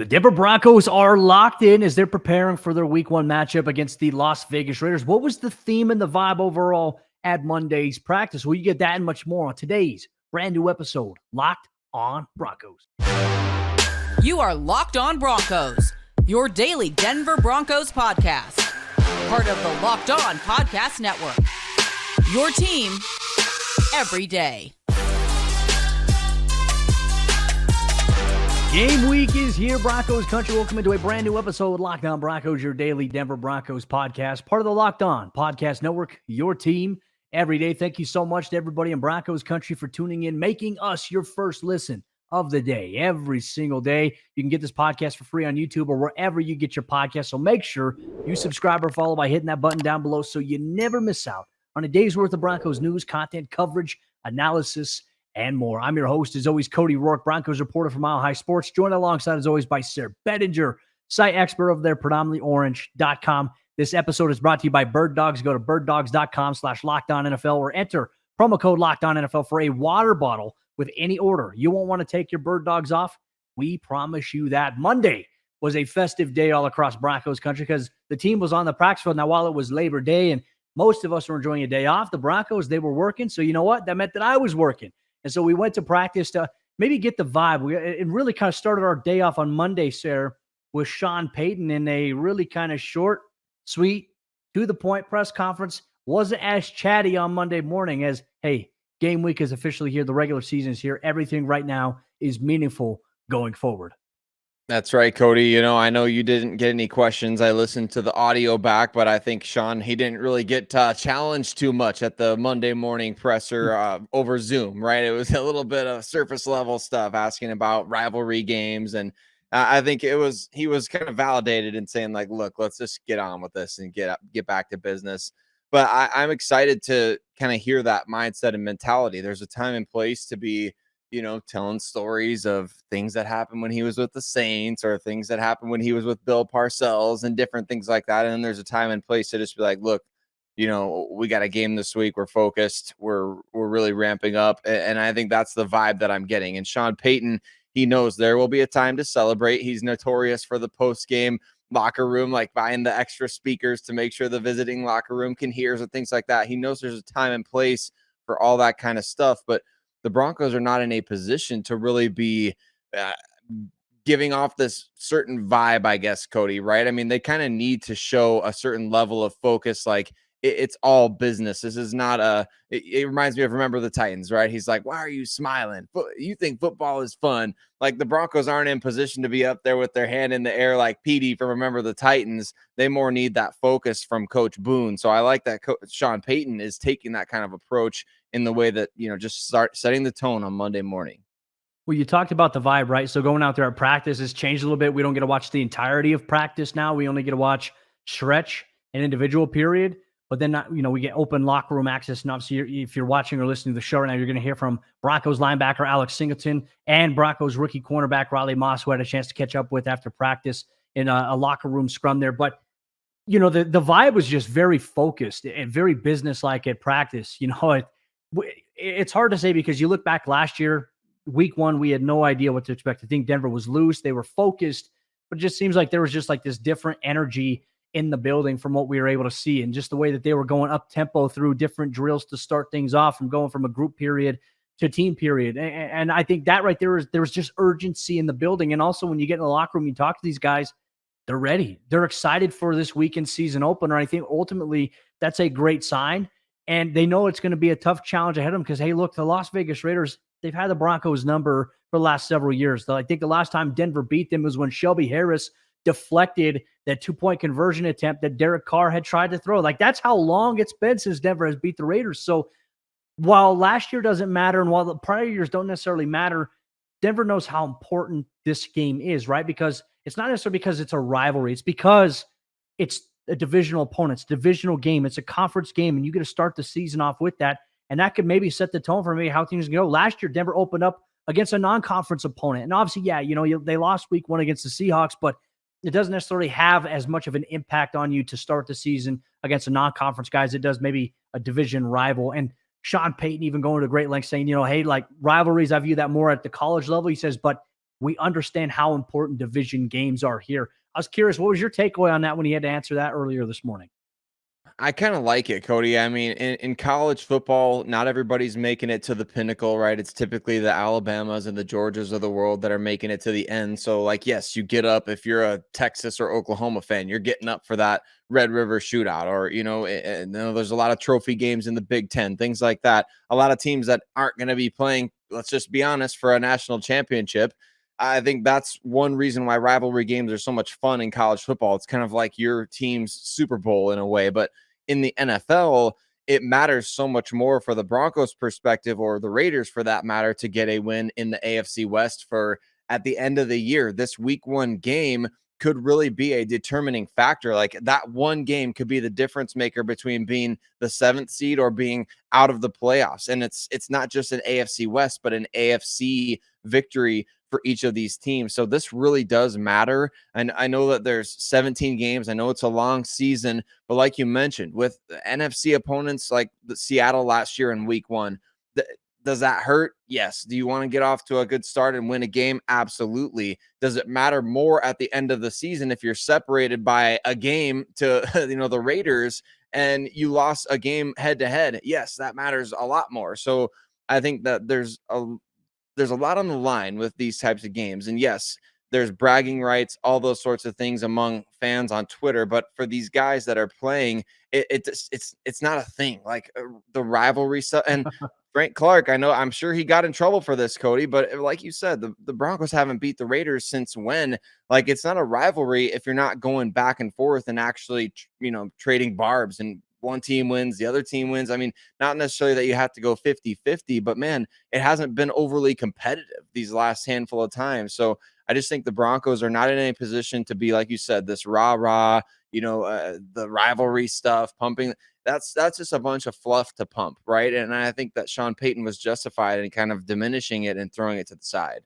The Denver Broncos are locked in as they're preparing for their week one matchup against the Las Vegas Raiders. What was the theme and the vibe overall at Monday's practice? Well, you get that and much more on today's brand new episode, Locked on Broncos. You are Locked on Broncos, your daily Denver Broncos podcast. Part of the Locked on Podcast Network. Your team every day. Game week is here, Broncos Country. Welcome into a brand new episode of Locked on Broncos, your daily Denver Broncos podcast. Part of the Locked on Podcast Network, your team every day. Thank you so much to everybody in Broncos Country for tuning in, making us your first listen of the day every single day. You can get this podcast for free on YouTube or wherever you get your podcast. So make sure you subscribe or follow by hitting that button down below so you never miss out on a day's worth of Broncos news, content, coverage, analysis, and more. I'm your host, as always, Cody Roark, Broncos reporter for Mile High Sports, joined alongside, as always, by Sayre Bedinger, site expert of their predominantlyorange.com. This episode is brought to you by Bird Dogs. Go to birddogs.com/LockedOnNFL or enter promo code LockedOnNFL for a water bottle with any order. You won't want to take your Bird Dogs off. We promise you that. Monday was a festive day all across Broncos Country because the team was on the practice field. Now, while it was Labor Day and most of us were enjoying a day off, the Broncos, they were working. So you know what? That meant that I was working. And so we went to practice to maybe get the vibe. It really kind of started our day off on Monday, Sayre, with Sean Payton in a really kind of short, sweet, to-the-point press conference. Wasn't as chatty on Monday morning as, hey, game week is officially here. The regular season is here. Everything right now is meaningful going forward. That's right, Cody. You know, I know you didn't get any questions. I listened to the audio back, but I think Sean, he didn't really get challenged too much at the Monday morning presser over Zoom, right? It was a little bit of surface level stuff, asking about rivalry games. And I think he was kind of validated in saying, like, look, let's just get on with this and get back to business. But I'm excited to kind of hear that mindset and mentality. There's a time and place to be, you know, telling stories of things that happened when he was with the Saints or things that happened when he was with Bill Parcells and different things like that. And then there's a time and place to just be like, look, you know, we got a game this week. We're focused. We're really ramping up. And I think that's the vibe that I'm getting. And Sean Payton, he knows there will be a time to celebrate. He's notorious for the post-game locker room, like buying the extra speakers to make sure the visiting locker room can hear and things like that. He knows there's a time and place for all that kind of stuff. But the Broncos are not in a position to really be giving off this certain vibe, I guess, Cody, right? I mean, they kind of need to show a certain level of focus. Like it's all business. This is not it reminds me of Remember the Titans, right? He's like, why are you smiling? You think football is fun. Like the Broncos aren't in position to be up there with their hand in the air like Petey from Remember the Titans. They more need that focus from Coach Boone. So I like that Sean Payton is taking that kind of approach in the way that, you know, just start setting the tone on Monday morning. Well, you talked about the vibe, right? So going out there at practice has changed a little bit. We don't get to watch the entirety of practice now. We only get to watch stretch and individual period. But then, you know, we get open locker room access. And obviously, if you're watching or listening to the show right now, you're going to hear from Broncos linebacker Alex Singleton and Broncos rookie cornerback Riley Moss, who I had a chance to catch up with after practice in a locker room scrum there. But, you know, the vibe was just very focused and very businesslike at practice. You know, it's hard to say because you look back last year, week one, we had no idea what to expect. I think Denver was loose. They were focused, but it just seems like there was just like this different energy in the building from what we were able to see, and just the way that they were going up tempo through different drills to start things off, from going from a group period to team period. And I think that right there was just urgency in the building. And also when you get in the locker room, you talk to these guys, they're ready. They're excited for this weekend season opener. I think ultimately that's a great sign. And they know it's going to be a tough challenge ahead of them because, hey, look, the Las Vegas Raiders, they've had the Broncos number for the last several years. I think the last time Denver beat them was when Shelby Harris deflected that 2-point conversion attempt that Derek Carr had tried to throw. Like, that's how long it's been since Denver has beat the Raiders. So while last year doesn't matter and while the prior years don't necessarily matter, Denver knows how important this game is, right? Because it's not necessarily because it's a rivalry. It's because it's a divisional opponent. It's a divisional game. It's a conference game, and you get to start the season off with that. And that could maybe set the tone for maybe how things go. Last year, Denver opened up against a non-conference opponent. And obviously, yeah, you know, they lost week one against the Seahawks, but it doesn't necessarily have as much of an impact on you to start the season against a non-conference guys. It does maybe a division rival. And Sean Payton even going to great lengths saying, you know, hey, like rivalries, I view that more at the college level. He says, but We understand how important division games are here. I was curious, what was your takeaway on that when you had to answer that earlier this morning? I kind of like it, Cody. I mean, in college football, not everybody's making it to the pinnacle, right? It's typically the Alabamas and the Georgias of the world that are making it to the end. So, like, yes, you get up if you're a Texas or Oklahoma fan, you're getting up for that Red River shootout, or, there's a lot of trophy games in the Big Ten, things like that. A lot of teams that aren't going to be playing, let's just be honest, for a national championship. I think that's one reason why rivalry games are so much fun in college football. It's kind of like your team's Super Bowl in a way, but in the NFL, it matters so much more for the Broncos perspective, or the Raiders for that matter, to get a win in the AFC West for at the end of the year. This week one game could really be a determining factor. Like, that one game could be the difference maker between being the 7th seed or being out of the playoffs. And it's not just an AFC West, but an AFC victory for each of these teams. So this really does matter. And I know that there's 17 games. I know it's a long season, but like you mentioned, with the NFC opponents like the Seattle last year in week one, does that hurt? Yes. Do you want to get off to a good start and win a game? Absolutely. Does it matter more at the end of the season if you're separated by a game to the Raiders and you lost a game head to head? Yes, that matters a lot more. So I think that there's a lot on the line with these types of games. And yes, there's bragging rights, all those sorts of things among fans on Twitter. But for these guys that are playing, it's not a thing. Like the rivalry stuff. And Frank Clark, I'm sure he got in trouble for this, Cody. But like you said, the Broncos haven't beat the Raiders since when? Like, it's not a rivalry if you're not going back and forth and actually, trading barbs, and one team wins, the other team wins. I mean, not necessarily that you have to go 50-50, but man, it hasn't been overly competitive these last handful of times. So I just think the Broncos are not in any position to be, like you said, this rah-rah, the rivalry stuff, pumping. That's just a bunch of fluff to pump, right? And I think that Sean Payton was justified in kind of diminishing it and throwing it to the side.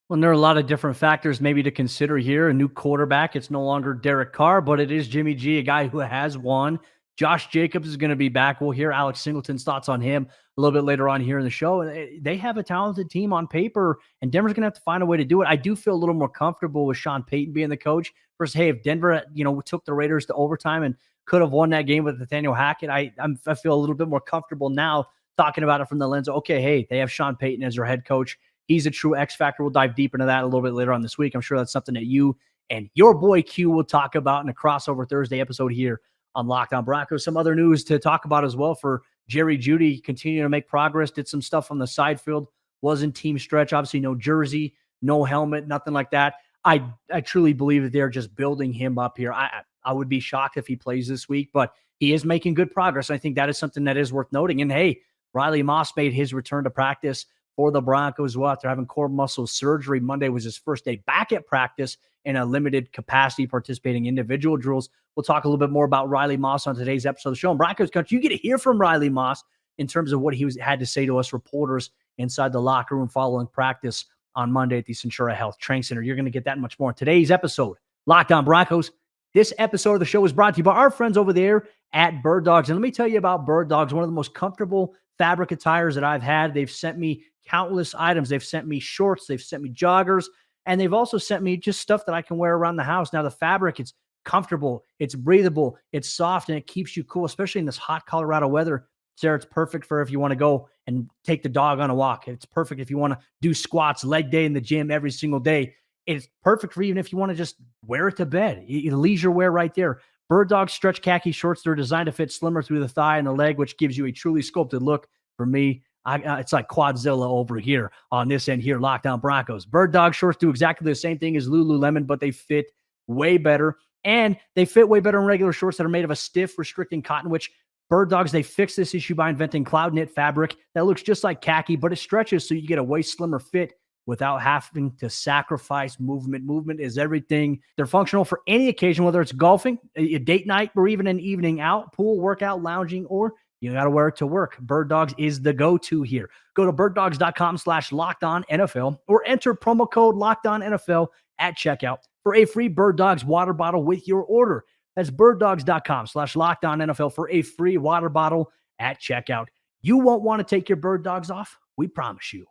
Well, there are a lot of different factors maybe to consider here. A new quarterback. It's no longer Derek Carr, but it is Jimmy G, a guy who has won. Josh Jacobs is going to be back. We'll hear Alex Singleton's thoughts on him a little bit later on here in the show. They have a talented team on paper, and Denver's going to have to find a way to do it. I do feel a little more comfortable with Sean Payton being the coach versus, hey, if Denver, took the Raiders to overtime and could have won that game with Nathaniel Hackett, I feel a little bit more comfortable now talking about it from the lens of, okay, hey, they have Sean Payton as their head coach. He's a true X factor. We'll dive deep into that a little bit later on this week. I'm sure that's something that you and your boy Q will talk about in a crossover Thursday episode here on Locked On Broncos. Some other news to talk about as well for Jerry Jeudy, continuing to make progress, did some stuff on the side field, wasn't team stretch, obviously no jersey, no helmet, nothing like that. I truly believe that they're just building him up here. I would be shocked if he plays this week, but he is making good progress. I think that is something that is worth noting. And hey, Riley Moss made his return to practice for the Broncos well after having core muscle surgery. Monday was his first day back at practice in a limited capacity, participating in individual drills. We'll talk a little bit more about Riley Moss on today's episode of the show. And Broncos Country, you get to hear from Riley Moss in terms of what he had to say to us reporters inside the locker room following practice on Monday at the Centura Health Training Center. You're going to get that and much more in today's episode, Locked On Broncos. This episode of the show is brought to you by our friends over there at Bird Dogs. And let me tell you about Bird Dogs, one of the most comfortable fabric attires that I've had. They've sent me countless items. They've sent me shorts. They've sent me joggers. And they've also sent me just stuff that I can wear around the house. Now, the fabric, it's comfortable, it's breathable, it's soft, and it keeps you cool, especially in this hot Colorado weather. Sayre, it's perfect for if you want to go and take the dog on a walk. It's perfect if you want to do squats, leg day in the gym every single day. It's perfect for even if you want to just wear it to bed. Leisure wear right there. Bird Dog stretch khaki shorts. They're designed to fit slimmer through the thigh and the leg, which gives you a truly sculpted look. For me, it's like Quadzilla over here on this end here, Locked On Broncos. Bird Dog shorts do exactly the same thing as Lululemon, but they fit way better. And they fit way better than regular shorts that are made of a stiff, restricting cotton, which Bird Dogs, they fix this issue by inventing cloud knit fabric that looks just like khaki, but it stretches so you get a way slimmer fit without having to sacrifice movement. Movement is everything. They're functional for any occasion, whether it's golfing, a date night, or even an evening out, pool, workout, lounging, or you got to wear it to work. Bird Dogs is the go-to here. Go to birddogs.com/LockedOnNFL or enter promo code LockedOnNFL at checkout for a free Bird Dogs water bottle with your order. That's birddogs.com/LockedOnNFL for a free water bottle at checkout. You won't want to take your Bird Dogs off. We promise you.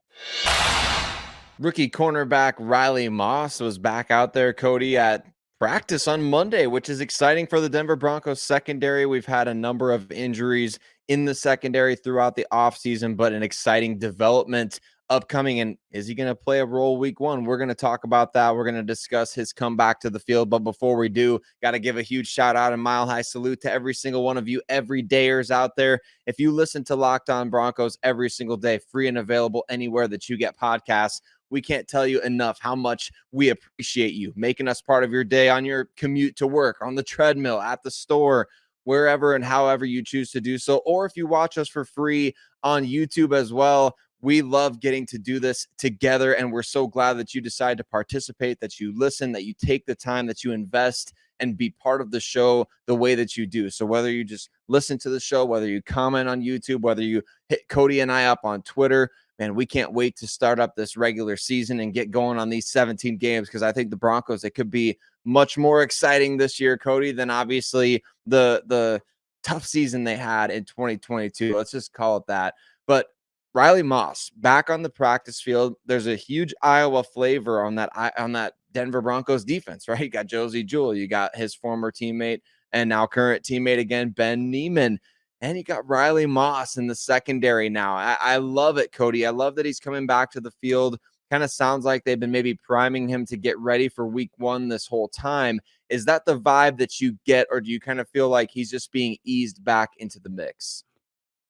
Rookie cornerback Riley Moss was back out there, Cody, at practice on Monday, which is exciting for the Denver Broncos secondary. We've had a number of injuries in the secondary throughout the offseason, but an exciting development upcoming. And is he going to play a role week one? We're going to talk about that. We're going to discuss his comeback to the field. But before we do, got to give a huge shout out and mile high salute to every single one of you everydayers out there. If you listen to Locked On Broncos every single day, free and available anywhere that you get podcasts, we can't tell you enough how much we appreciate you making us part of your day on your commute to work, on the treadmill, at the store, wherever and however you choose to do so. Or if you watch us for free on YouTube as well, we love getting to do this together. And we're so glad that you decide to participate, that you listen, that you take the time, that you invest and be part of the show the way that you do. So whether you just listen to the show, whether you comment on YouTube, whether you hit Cody and I up on Twitter, man, we can't wait to start up this regular season and get going on these 17 games, because I think the Broncos, it could be much more exciting this year, Cody, than obviously the tough season they had in 2022. Let's just call it that. But Riley Moss back on the practice field. There's a huge Iowa flavor on that Denver Broncos defense, right? You got Josie Jewell, you got his former teammate and now current teammate again, Ben Neiman. And you got Riley Moss in the secondary now. I love it, Cody. I love that he's coming back to the field. Kind of sounds like they've been maybe priming him to get ready for week one this whole time. Is that the vibe that you get, or do you kind of feel like he's just being eased back into the mix?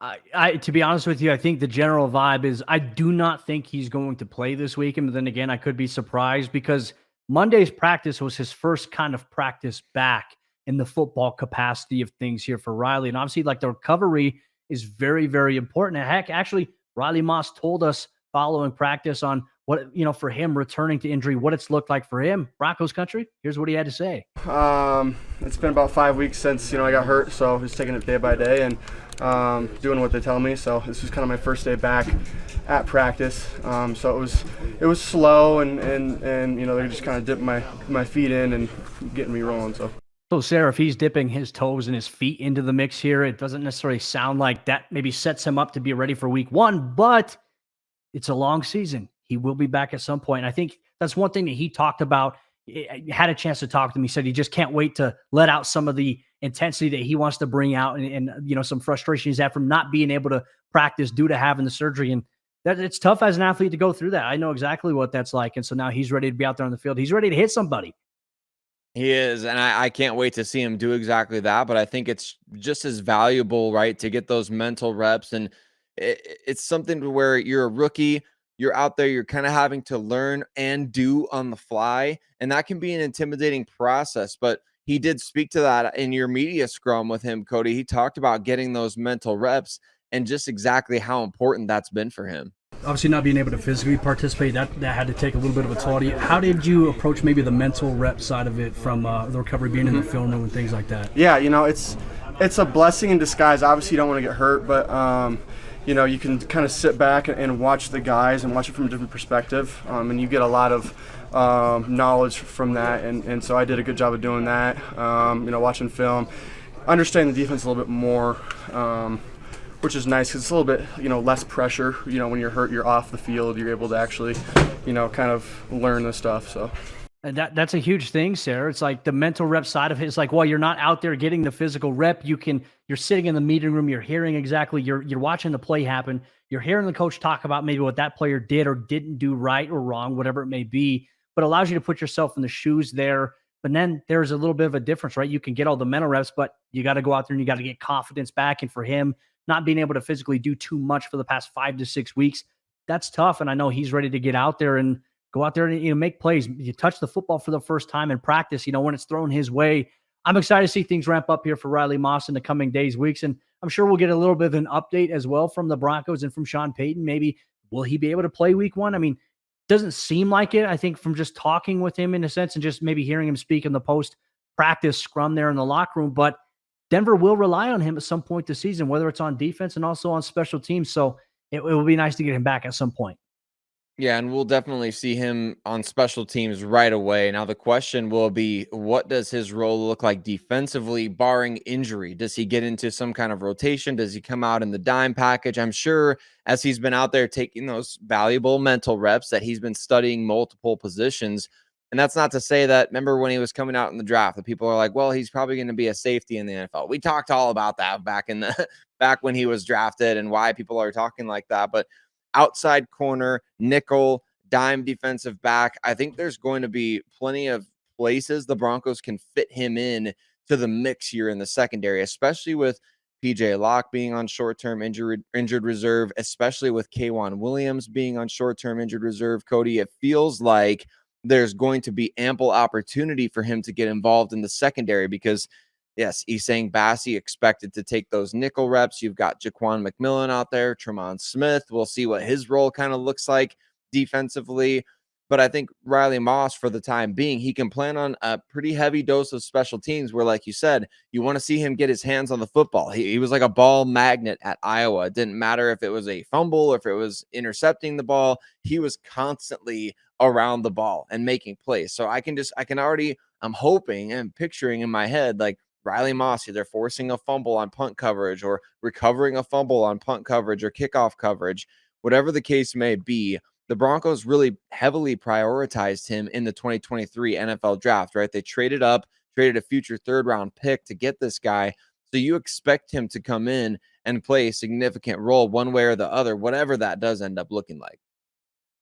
To be honest with you, I think the general vibe is I do not think he's going to play this weekend. But then again, I could be surprised because Monday's practice was his first kind of practice back in the football capacity of things here for Riley. And obviously, like, the recovery is very, very important. And heck, actually, Riley Moss told us following practice on what, for him returning to injury, what it's looked like for him. Broncos Country, here's what he had to say. It's been about 5 weeks since, I got hurt. So just taking it day by day and doing what they tell me. So this was kind of my first day back at practice. So it was slow and they just kind of dipped my feet in and getting me rolling. So, Sayre, if he's dipping his toes and his feet into the mix here, it doesn't necessarily sound like that maybe sets him up to be ready for week one, but it's a long season. He will be back at some point. And I think that's one thing that he talked about. I had a chance to talk to him. He said he just can't wait to let out some of the intensity that he wants to bring out and some frustration he's had from not being able to practice due to having the surgery. And that it's tough as an athlete to go through that. I know exactly what that's like. And so now he's ready to be out there on the field. He's ready to hit somebody. He is, and I can't wait to see him do exactly that. But I think it's just as valuable, right, to get those mental reps. And it's something to where you're a rookie, you're out there, you're kind of having to learn and do on the fly. And that can be an intimidating process. But he did speak to that in your media scrum with him, Cody. He talked about getting those mental reps and just exactly how important that's been for him. Obviously, not being able to physically participate, that had to take a little bit of a toll to you. How did you approach maybe the mental rep side of it from the recovery, being in the film room and things like that? Yeah, it's a blessing in disguise. Obviously, you don't want to get hurt, but you can kind of sit back and watch the guys and watch it from a different perspective, and you get a lot of knowledge from that. And so I did a good job of doing that. Watching film, understanding the defense a little bit more. Which is nice because it's a little bit, less pressure. When you're hurt, you're off the field. You're able to actually, kind of learn the stuff. So And that's a huge thing, Sayre. It's like the mental rep side of it. It's like, while you're not out there getting the physical rep, you're sitting in the meeting room, you're hearing exactly, you're watching the play happen. You're hearing the coach talk about maybe what that player did or didn't do right or wrong, whatever it may be, but allows you to put yourself in the shoes there. But then there's a little bit of a difference, right? You can get all the mental reps, but you got to go out there and you got to get confidence back. And for him, not being able to physically do too much for the past 5 to 6 weeks, that's tough. And I know he's ready to get out there and go out there and make plays. You touch the football for the first time in practice, when it's thrown his way. I'm excited to see things ramp up here for Riley Moss in the coming days, weeks. And I'm sure we'll get a little bit of an update as well from the Broncos and from Sean Payton. Maybe will he be able to play week one? I mean, doesn't seem like it. I think from just talking with him in a sense and just maybe hearing him speak in the post-practice scrum there in the locker room. But Denver will rely on him at some point this season, whether it's on defense and also on special teams. So it will be nice to get him back at some point. Yeah, and we'll definitely see him on special teams right away. Now, the question will be, what does his role look like defensively, barring injury? Does he get into some kind of rotation? Does he come out in the dime package? I'm sure as he's been out there taking those valuable mental reps that he's been studying multiple positions. And that's not to say that, remember when he was coming out in the draft, the people are like, well, he's probably going to be a safety in the NFL. We talked all about that back in the back when he was drafted and why people are talking like that. But outside corner, nickel, dime defensive back. I think there's going to be plenty of places the Broncos can fit him in to the mix here in the secondary, especially with PJ Locke being on short-term injured reserve, especially with K'Wan Williams being on short-term injured reserve. Cody, it feels like there's going to be ample opportunity for him to get involved in the secondary because yes, Isang Bassi expected to take those nickel reps. You've got Jaquan McMillan out there, Tremont Smith. We'll see what his role kind of looks like defensively. But I think Riley Moss, for the time being, he can plan on a pretty heavy dose of special teams where, like you said, you want to see him get his hands on the football. He was like a ball magnet at Iowa. It didn't matter if it was a fumble or if it was intercepting the ball. He was constantly around the ball and making plays. So I'm hoping and picturing in my head, like, Riley Moss either forcing a fumble on punt coverage or recovering a fumble on punt coverage or kickoff coverage, whatever the case may be. The Broncos really heavily prioritized him in the 2023 NFL draft, right? They traded up, traded a future third-round pick to get this guy. So you expect him to come in and play a significant role one way or the other, whatever that does end up looking like.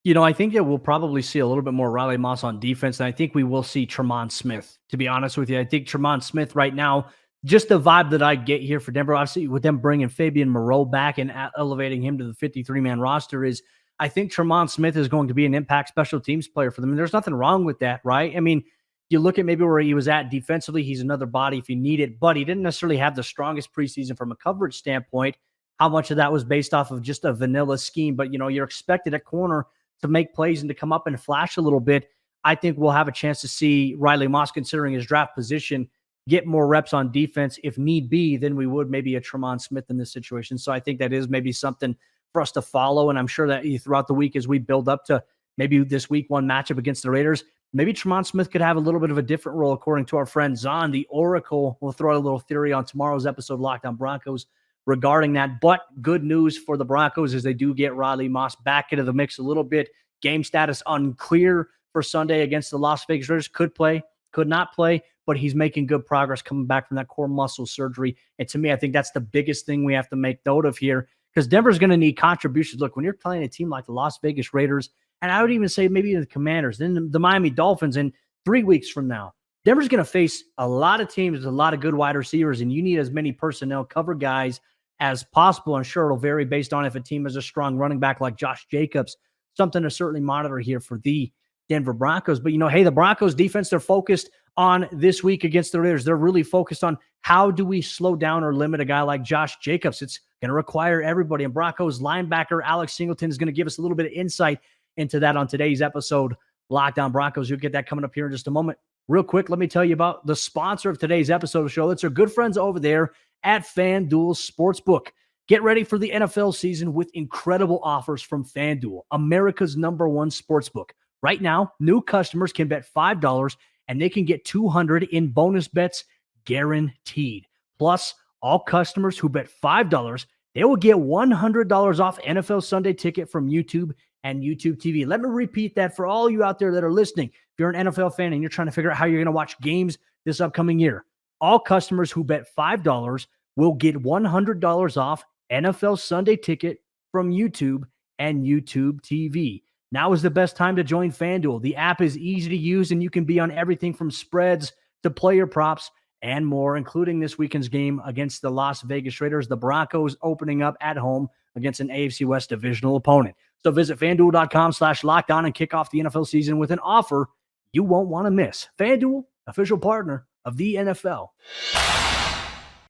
I think that we'll probably see a little bit more Riley Moss on defense, and I think we will see Tremont Smith, to be honest with you. I think Tremont Smith right now, just the vibe that I get here for Denver, obviously with them bringing Fabian Moreau back and elevating him to the 53-man roster is I think Tremont Smith is going to be an impact special teams player for them. And there's nothing wrong with that, right? I mean, you look at maybe where he was at defensively, he's another body if you need it, but he didn't necessarily have the strongest preseason from a coverage standpoint. How much of that was based off of just a vanilla scheme? But, you're expected at corner to make plays and to come up and flash a little bit. I think we'll have a chance to see Riley Moss, considering his draft position, get more reps on defense if need be than we would maybe a Tremont Smith in this situation. So I think that is maybe something for us to follow. And I'm sure that throughout the week, as we build up to maybe this week one matchup against the Raiders, maybe Tremont Smith could have a little bit of a different role, according to our friend Zahn, the Oracle. We'll throw out a little theory on tomorrow's episode of Locked On Broncos regarding that. But good news for the Broncos is they do get Riley Moss back into the mix a little bit. Game status unclear for Sunday against the Las Vegas Raiders. Could play, could not play, but he's making good progress coming back from that core muscle surgery. And to me, I think that's the biggest thing we have to make note of here, because Denver's going to need contributions. Look, when you're playing a team like the Las Vegas Raiders, and I would even say maybe the Commanders, then the Miami Dolphins in 3 weeks from now, Denver's going to face a lot of teams with a lot of good wide receivers, and you need as many personnel cover guys as possible. And sure, it'll vary based on if a team has a strong running back like Josh Jacobs, something to certainly monitor here for the Denver Broncos. But, hey, the Broncos defense, they're focused on this week against the Raiders. They're really focused on how do we slow down or limit a guy like Josh Jacobs. It's going to require everybody. And Broncos linebacker Alex Singleton is going to give us a little bit of insight into that on today's episode, Locked On Broncos. You'll get that coming up here in just a moment. Real quick, let me tell you about the sponsor of today's episode of the show. It's our good friends over there at FanDuel Sportsbook. Get ready for the NFL season with incredible offers from FanDuel, America's #1 sportsbook. Right now, new customers can bet $5 and they can get $200 in bonus bets guaranteed. Plus, all customers who bet $5, they will get $100 off NFL Sunday Ticket from YouTube and YouTube TV. Let me repeat that for all you out there that are listening. If you're an NFL fan and you're trying to figure out how you're going to watch games this upcoming year, all customers who bet $5 will get $100 off NFL Sunday Ticket from YouTube and YouTube TV. Now is the best time to join FanDuel. The app is easy to use, and you can be on everything from spreads to player props and more, including this weekend's game against the Las Vegas Raiders. The Broncos opening up at home against an AFC West divisional opponent. So visit FanDuel.com/lockedon and kick off the NFL season with an offer you won't want to miss. FanDuel, official partner of the NFL.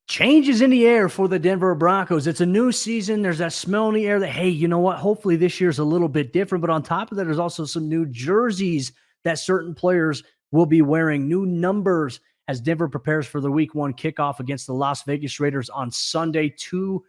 Changes in the air for the Denver Broncos. It's a new season. There's that smell in the air that, hey, you know what? Hopefully this year's a little bit different. But on top of that, there's also some new jerseys that certain players will be wearing, new numbers as Denver prepares for the week one kickoff against the Las Vegas Raiders on Sunday, 2:25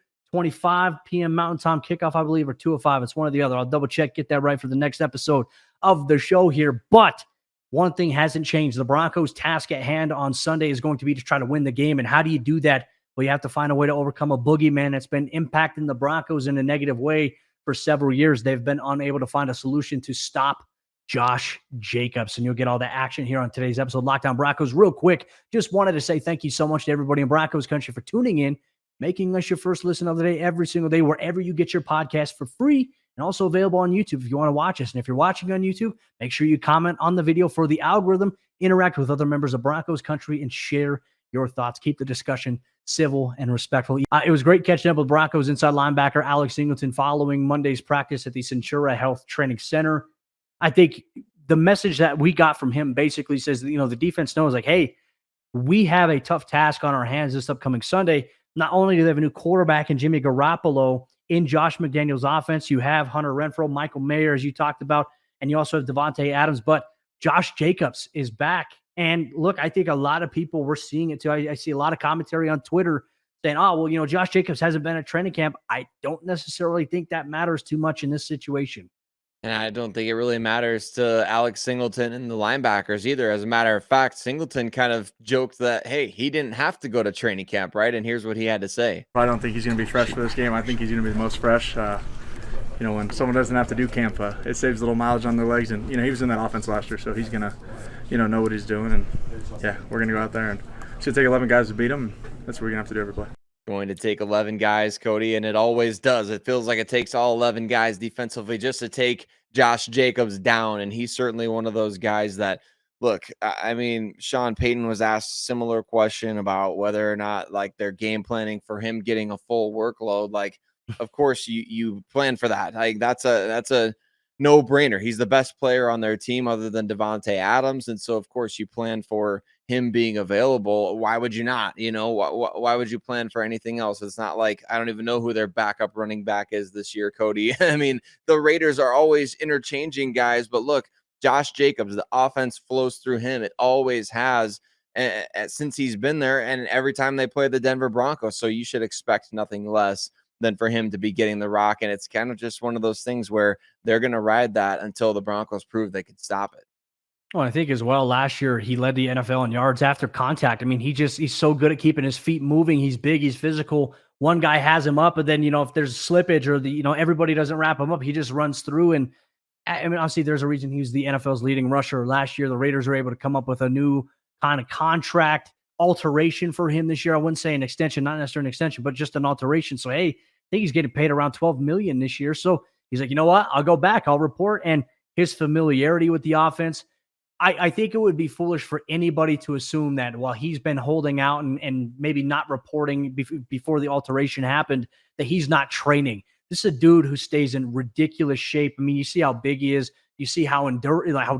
1:25 p.m. Mountain Time kickoff, I believe, or 2:05. It's one or the other. I'll double check, get that right for the next episode of the show here. But one thing hasn't changed. The Broncos' task at hand on Sunday is going to be to try to win the game. And how do you do that? Well, you have to find a way to overcome a boogeyman that's been impacting the Broncos in a negative way for several years. They've been unable to find a solution to stop Josh Jacobs. And you'll get all the action here on today's episode, Locked On Broncos. Real quick, just wanted to say thank you so much to everybody in Broncos Country for tuning in, making us your first listen of the day every single day, wherever you get your podcast for free, and also available on YouTube if you want to watch us. And if you're watching on YouTube, make sure you comment on the video for the algorithm, interact with other members of Broncos Country, and share your thoughts. Keep the discussion civil and respectful. It was great catching up with Broncos inside linebacker Alex Singleton following Monday's practice at the Centura Health Training Center. I think the message that we got from him basically says that, the defense knows, like, hey, we have a tough task on our hands this upcoming Sunday. Not only do they have a new quarterback in Jimmy Garoppolo in Josh McDaniels' offense, you have Hunter Renfrow, Michael Mayer, as you talked about, and you also have Devontae Adams, but Josh Jacobs is back. And look, I think a lot of people were seeing it too. I see a lot of commentary on Twitter saying, oh, well, Josh Jacobs hasn't been at training camp. I don't necessarily think that matters too much in this situation. And I don't think it really matters to Alex Singleton and the linebackers either. As a matter of fact, Singleton kind of joked that, hey, he didn't have to go to training camp, right? And here's what he had to say. I don't think he's going to be fresh for this game. I think he's going to be the most fresh. When someone doesn't have to do camp, it saves a little mileage on their legs. And, he was in that offense last year, so he's going to, know what he's doing. And, yeah, we're going to go out there and it's going to take 11 guys to beat him. That's what we're going to have to do every play. Going to take 11 guys, Cody, and it always does. It feels like it takes all 11 guys defensively just to take Josh Jacobs down, and he's certainly one of those guys that, look, I mean, Sean Payton was asked a similar question about whether or not, like, they're game planning for him getting a full workload. Like, of course you plan for that. Like, that's a no-brainer. He's the best player on their team other than Devontae Adams, and so, of course, you plan for him being available. Why would you not? Why would you plan for anything else? It's not like, I don't even know who their backup running back is this year, Cody. I mean, the Raiders are always interchanging guys, but look, Josh Jacobs, the offense flows through him. It always has since he's been there, and every time they play the Denver Broncos. So you should expect nothing less than for him to be getting the rock. And it's kind of just one of those things where they're going to ride that until the Broncos prove they can stop it. Well, I think as well, last year he led the NFL in yards after contact. I mean, he's so good at keeping his feet moving. He's big, he's physical. One guy has him up, but then, if there's slippage or everybody doesn't wrap him up, he just runs through. And I mean, obviously there's a reason he was the NFL's leading rusher last year. The Raiders were able to come up with a new kind of contract alteration for him this year. I wouldn't say an extension, not necessarily an extension, but just an alteration. So, hey, I think he's getting paid around $12 million this year. So he's like, you know what? I'll go back. I'll report. And his familiarity with the offense, I think it would be foolish for anybody to assume that while he's been holding out and maybe not reporting before the alteration happened, that he's not training. This is a dude who stays in ridiculous shape. I mean, you see how big he is. You see how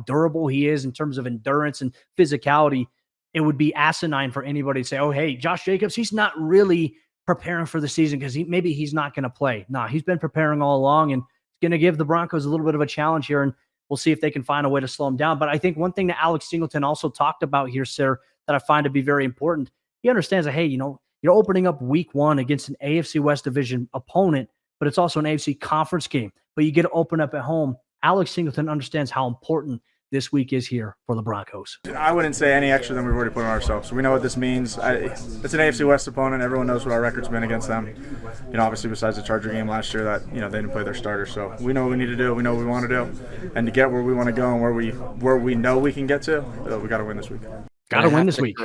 durable he is in terms of endurance and physicality. It would be asinine for anybody to say, oh, hey, Josh Jacobs, he's not really preparing for the season because maybe he's not going to play. No, he's been preparing all along, and it's going to give the Broncos a little bit of a challenge here. And we'll see if they can find a way to slow him down. But I think one thing that Alex Singleton also talked about here, Sayre, that I find to be very important, he understands that, hey, you're opening up week one against an AFC West division opponent, but it's also an AFC conference game. But you get to open up at home. Alex Singleton understands how important this week is here for the Broncos. I wouldn't say any extra than we've already put on ourselves. We know what this means. It's an AFC West opponent. Everyone knows what our record's been against them. Obviously besides the Charger game last year that, they didn't play their starter. So we know what we need to do. We know what we want to do. And to get where we want to go and where we know we can get to, we got to win this week. Got to win this week.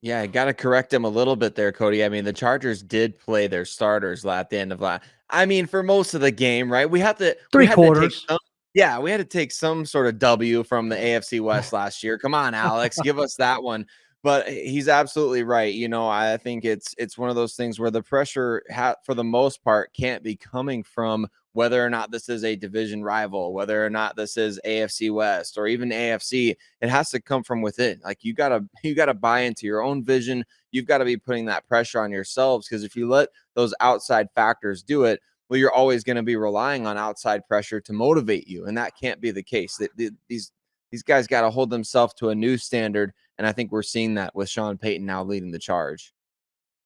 Yeah, I got to correct him a little bit there, Cody. I mean, the Chargers did play their starters at the end of last. I mean, for most of the game, right? We had to quarters. We had to take some sort of W from the AFC West last year. Come on, Alex, give us that one. But he's absolutely right. I think it's one of those things where the pressure, for the most part, can't be coming from whether or not this is a division rival, whether or not this is AFC West or even AFC. It has to come from within. Like, you gotta buy into your own vision. You've got to be putting that pressure on yourselves, because if you let those outside factors do it, well, you're always going to be relying on outside pressure to motivate you, and that can't be the case. These guys got to hold themselves to a new standard, and I think we're seeing that with Sean Payton now leading the charge.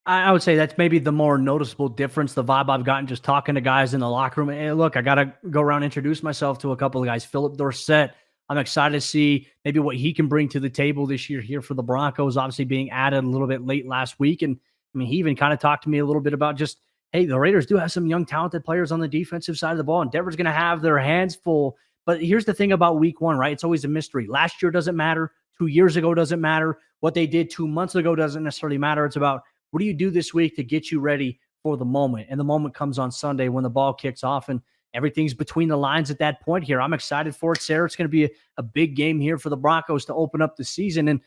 I would say that's maybe the more noticeable difference, the vibe I've gotten just talking to guys in the locker room. Hey, look, I got to go around and introduce myself to a couple of guys. Philip Dorsett, I'm excited to see maybe what he can bring to the table this year here for the Broncos, obviously being added a little bit late last week. And I mean, he even kind of talked to me a little bit about just, hey, the Raiders do have some young, talented players on the defensive side of the ball, and Denver's going to have their hands full. But here's the thing about week one, right? It's always a mystery. Last year doesn't matter. 2 years ago doesn't matter. What they did 2 months ago doesn't necessarily matter. It's about, what do you do this week to get you ready for the moment? And the moment comes on Sunday when the ball kicks off and everything's between the lines at that point here. I'm excited for it, Sayre. It's going to be a big game here for the Broncos to open up the season. And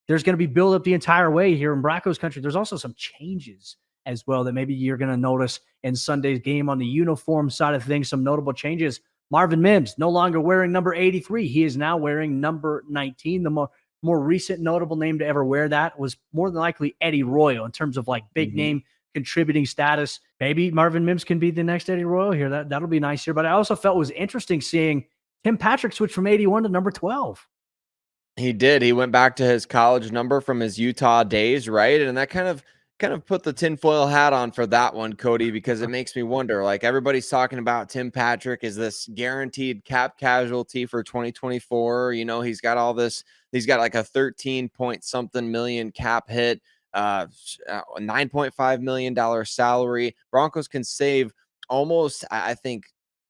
there's going to be build up the entire way here in Broncos country. There's also some changes as well that maybe you're going to notice in Sunday's game on the uniform side of things. Some notable changes. Marvin Mims no longer wearing number 83. He is now wearing number 19. The more recent notable name to ever wear that was more than likely Eddie Royal in terms of like big name contributing status. Maybe Marvin Mims can be the next Eddie Royal here. That'll be nice here. But I also felt it was interesting seeing Tim Patrick switch from 81 to number 12. He did. He went back to his college number from his Utah days, right? And that kind of put the tinfoil hat on for that one, Cody, because it makes me wonder, like everybody's talking about Tim Patrick is this guaranteed cap casualty for 2024. You know, he's got all this, he's got like a 13 point something million cap hit, $9.5 million salary. Broncos can save almost, I think,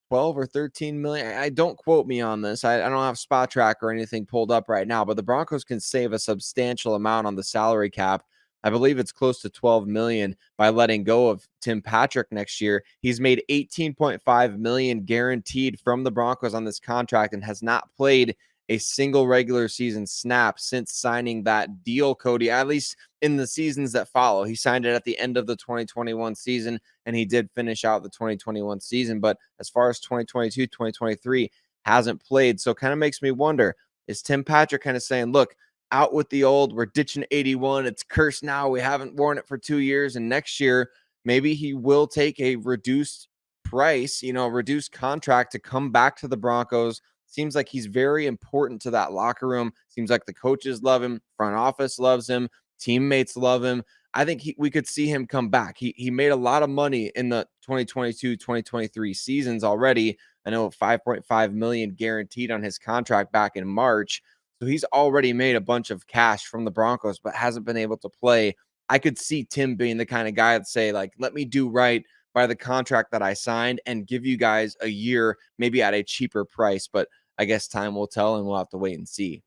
12 or 13 million. I don't quote me on this. I don't have Spot Track or anything pulled up right now, but the Broncos can save a substantial amount on the salary cap. I believe it's close to 12 million by letting go of Tim Patrick next year. He's made 18.5 million guaranteed from the Broncos on this contract and has not played a single regular season snap since signing that deal, Cody, at least in the seasons that follow. He signed it at the end of the 2021 season, and he did finish out the 2021 season. But as far as 2022, 2023, hasn't played. So it kind of makes me wonder, is Tim Patrick kind of saying, look, out with the old, we're ditching 81. It's cursed now. We haven't worn it for 2 years. And next year, maybe he will take a reduced price, reduced contract to come back to the Broncos. Seems like he's very important to that locker room. Seems like the coaches love him. Front office loves him. Teammates love him. I think we could see him come back. He made a lot of money in the 2022, 2023 seasons already. I know 5.5 million guaranteed on his contract back in March. So he's already made a bunch of cash from the Broncos, but hasn't been able to play. I could see Tim being the kind of guy that say, like, let me do right by the contract that I signed and give you guys a year, maybe at a cheaper price. But I guess time will tell, and we'll have to wait and see.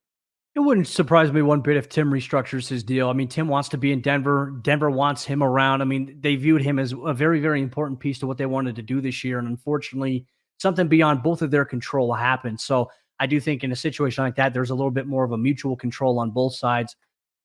It wouldn't surprise me one bit if Tim restructures his deal. I mean, Tim wants to be in Denver. Denver wants him around. I mean, they viewed him as a very, very important piece to what they wanted to do this year. And unfortunately, something beyond both of their control happened. So I do think in a situation like that, there's a little bit more of a mutual control on both sides.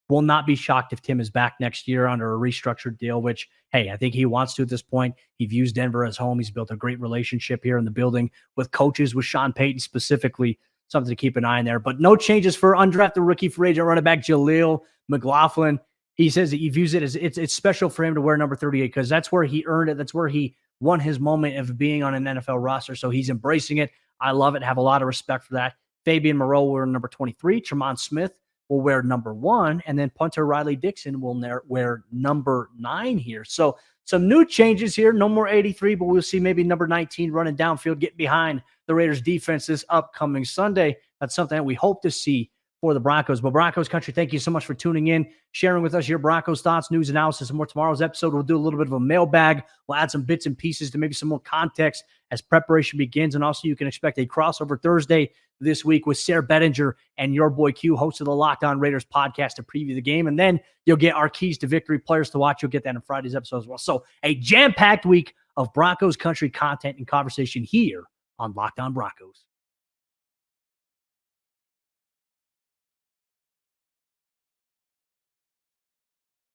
Will not be shocked if Tim is back next year under a restructured deal, which, hey, I think he wants to at this point. He views Denver as home. He's built a great relationship here in the building with coaches, with Sean Payton specifically. Something to keep an eye on there. But no changes for undrafted rookie free agent running back Jaleel McLaughlin. He says that he views it as it's special for him to wear number 38 because that's where he earned it. That's where he won his moment of being on an NFL roster. So he's embracing it. I love it. Have a lot of respect for that. Fabian Moreau will wear number 23. Tremont Smith will wear number 1. And then punter Riley Dixon will wear number 9 here. So some new changes here. No more 83, but we'll see maybe number 19 running downfield, get behind the Raiders defense this upcoming Sunday. That's something that we hope to see for the Broncos. But Broncos Country, thank you so much for tuning in, sharing with us your Broncos thoughts, news, analysis, and more. Tomorrow's episode, we'll do a little bit of a mailbag. We'll add some bits and pieces to maybe some more context as preparation begins. And also you can expect a crossover Thursday this week with Sayre Bedinger and your boy Q, host of the Locked On Raiders podcast, to preview the game. And then you'll get our keys to victory players to watch. You'll get that in Friday's episode as well. So a jam-packed week of Broncos Country content and conversation here on Locked On Broncos.